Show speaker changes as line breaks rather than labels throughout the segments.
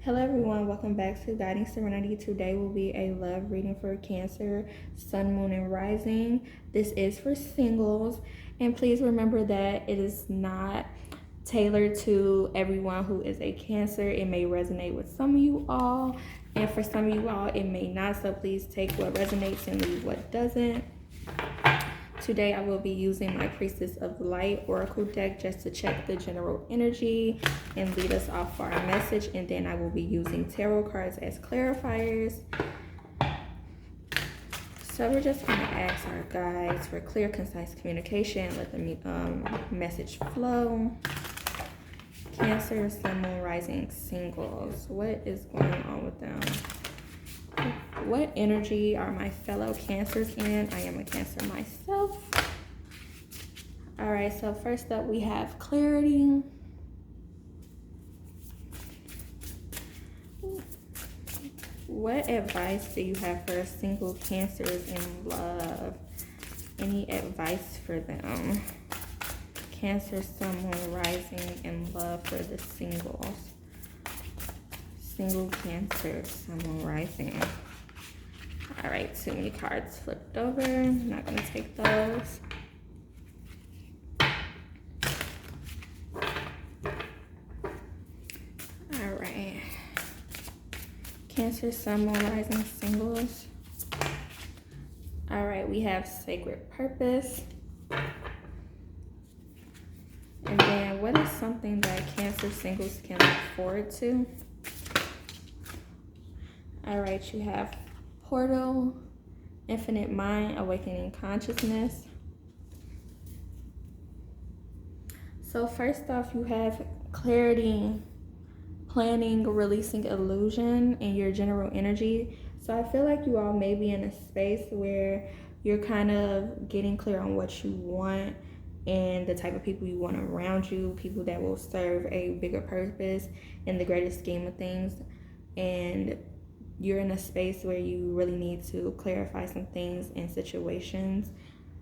Hello everyone, welcome back to Guiding Serenity. Today will be a love reading for Cancer, Sun, Moon, and Rising. This is for singles, and please remember that it is not tailored to everyone who is a Cancer. It may resonate with some of you all, and for some of you all, it may not, so please take what resonates and leave what doesn't. Today I will be using my Priestess of Light Oracle deck just to check the general energy and lead us off for our message, and then I will be using tarot cards as clarifiers. So we're just going to ask our guides for clear, concise communication. Let the message flow. Cancer, Sun, Moon, Rising, Singles. What is going on with them? What energy are my fellow Cancers in? I am a Cancer myself. All right, so first up we have clarity. What advice do you have for single Cancers in love? Any advice for them? Cancer, Sun, Moon, Rising, in love for the singles. Single Cancer, Sun, Moon, Rising. All right, too many cards flipped over. I'm not gonna take those. All right. Cancer, Sun, Moon, Rising, Singles. All right, we have Sacred Purpose. And then what is something that Cancer singles can look forward to? All right, you have Portal, Infinite Mind, Awakening Consciousness. So first off, you have clarity, planning, releasing illusion, and your general energy. So I feel like you all may be in a space where you're kind of getting clear on what you want and the type of people you want around you, people that will serve a bigger purpose in the greater scheme of things. And you're in a space where you really need to clarify some things and situations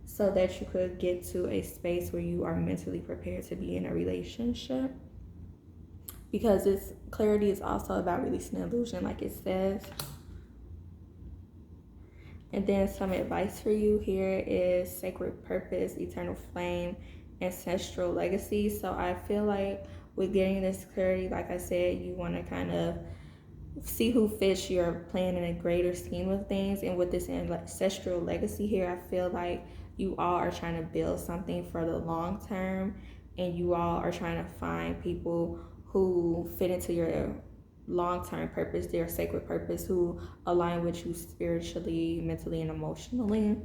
so that you could get to a space where you are mentally prepared to be in a relationship. Because this clarity is also about releasing illusion, like it says. And then some advice for you here is Sacred Purpose, Eternal Flame, Ancestral Legacy. So I feel like with getting this clarity, like I said, you want to kind of see who fits your plan in a greater scheme of things. And with this ancestral legacy here, I feel like you all are trying to build something for the long term, and you all are trying to find people who fit into your long-term purpose, their sacred purpose, who align with you spiritually, mentally, and emotionally.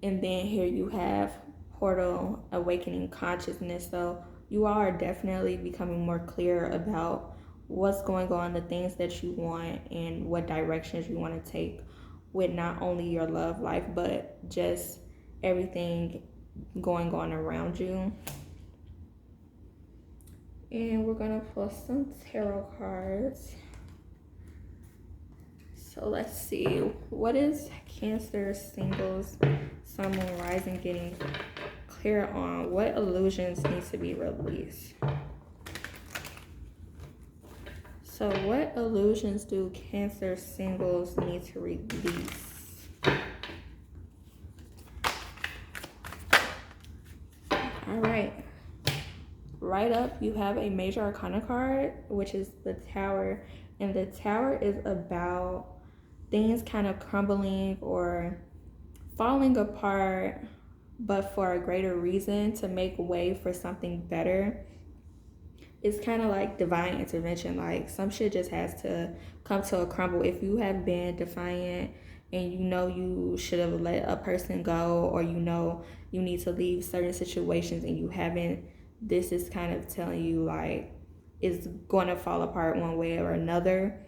And then here you have Portal, Awakening Consciousness. So you all are definitely becoming more clear about what's going on, the things that you want, and what directions you want to take with not only your love life, but just everything going on around you. And we're gonna pull some tarot cards. So let's see, what is Cancer singles, Sun, Moon, Rising getting clear on? What illusions need to be released? So what illusions do Cancer singles need to release? All right. Right up, you have a Major Arcana card, which is the Tower. And the Tower is about things kind of crumbling or falling apart, but for a greater reason, to make way for something better. It's kind of like divine intervention. Like some shit just has to come to a crumble. If you have been defiant and you know you should have let a person go, or you know you need to leave certain situations and you haven't, this is kind of telling you like it's going to fall apart one way or another,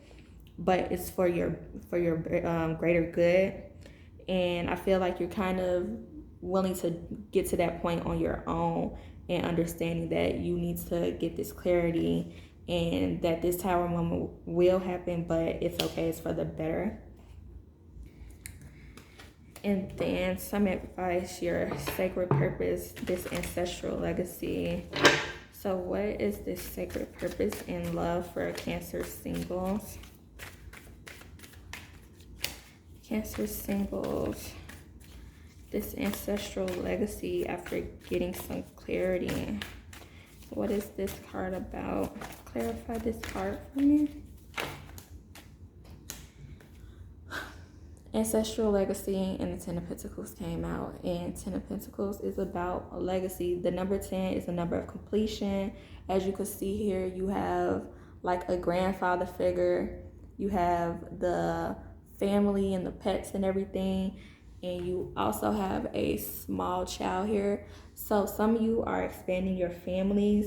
but it's for your greater good. And I feel like you're kind of willing to get to that point on your own, and understanding that you need to get this clarity, and that this Tower moment will happen, but it's okay, it's for the better. And then some advice, your sacred purpose, this ancestral legacy. So what is this sacred purpose and love for Cancer singles? Cancer singles, this ancestral legacy after getting some clarity. What is this card about? Clarify this card for me. Ancestral legacy and the Ten of Pentacles came out, and Ten of Pentacles is about a legacy. The number 10 is a number of completion. As you can see here, you have like a grandfather figure, you have the family and the pets and everything, and you also have a small child here. So some of you are expanding your families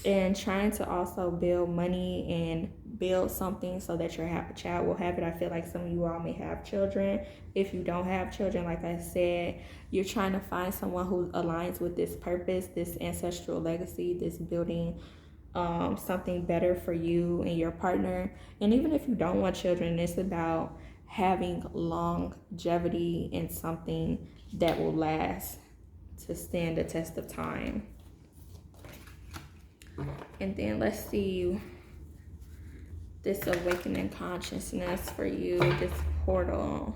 and trying to also build money and build something so that your child will have it. I feel like some of you all may have children. If you don't have children, like I said, you're trying to find someone who aligns with this purpose, this ancestral legacy, this building something better for you and your partner. And even if you don't want children, it's about having longevity in something that will last, to stand the test of time. And then let's see this awakening consciousness for you, this portal.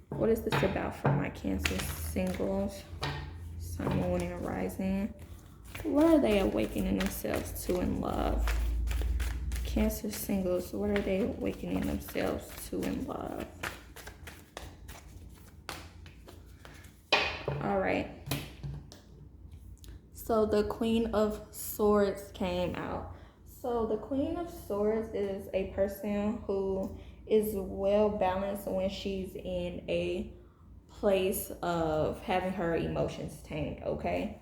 What is this about for my Cancer singles? Sun, moon, and rising. What are they awakening themselves to in love? Cancer singles, what are they awakening themselves to in love? All right. So the Queen of Swords came out. So the Queen of Swords is a person who is well balanced when she's in a place of having her emotions tamed, okay?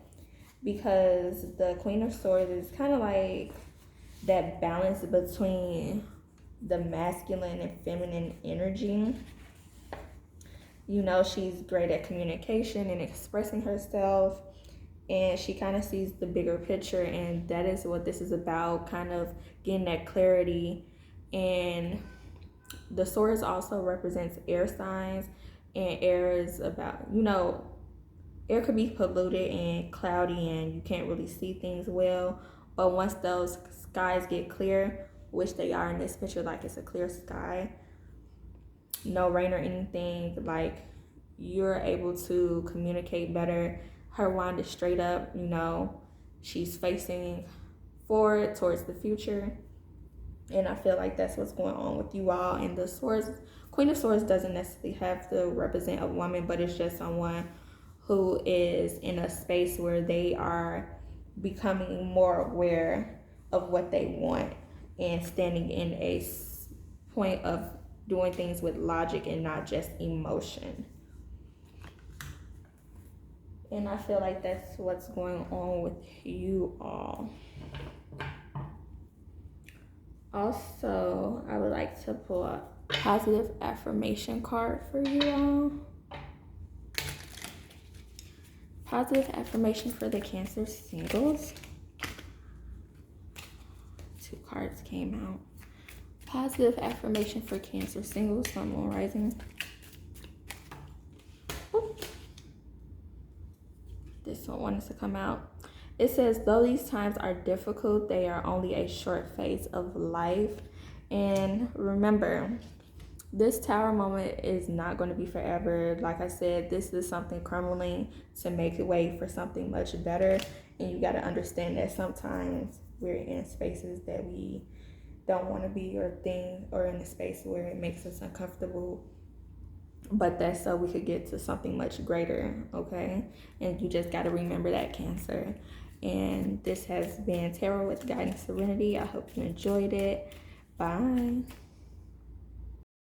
Because the Queen of Swords is kind of like that balance between the masculine and feminine energy. You know, she's great at communication and expressing herself, and she kind of sees the bigger picture, and that is what this is about, kind of getting that clarity. And the swords also represents air signs, and air is about, you know, air could be polluted and cloudy and you can't really see things well, but once those skies get clear, which they are in this picture, like it's a clear sky, no rain or anything, like you're able to communicate better. Her wand is straight up, you know, she's facing forward towards the future. And I feel like that's what's going on with you all. And the swords, Queen of Swords doesn't necessarily have to represent a woman, but it's just someone who is in a space where they are becoming more aware of what they want and standing in a point of doing things with logic and not just emotion. And I feel like that's what's going on with you all. Also, I would like to pull a positive affirmation card for you all. Positive affirmation for the Cancer singles. 2 cards came out. Positive affirmation for Cancer singles, Sun, Moon, Rising. Oops. This one wanted to come out. It says, though these times are difficult, they are only a short phase of life. And remember, this tower moment is not going to be forever. Like I said, this is something crumbling to make way for something much better. And you got to understand that sometimes we're in spaces that we don't want to be, or in a space where it makes us uncomfortable. But that's so we could get to something much greater, okay? And you just got to remember that, Cancer. And this has been Tarot with Guiding Serenity. I hope you enjoyed it. Bye.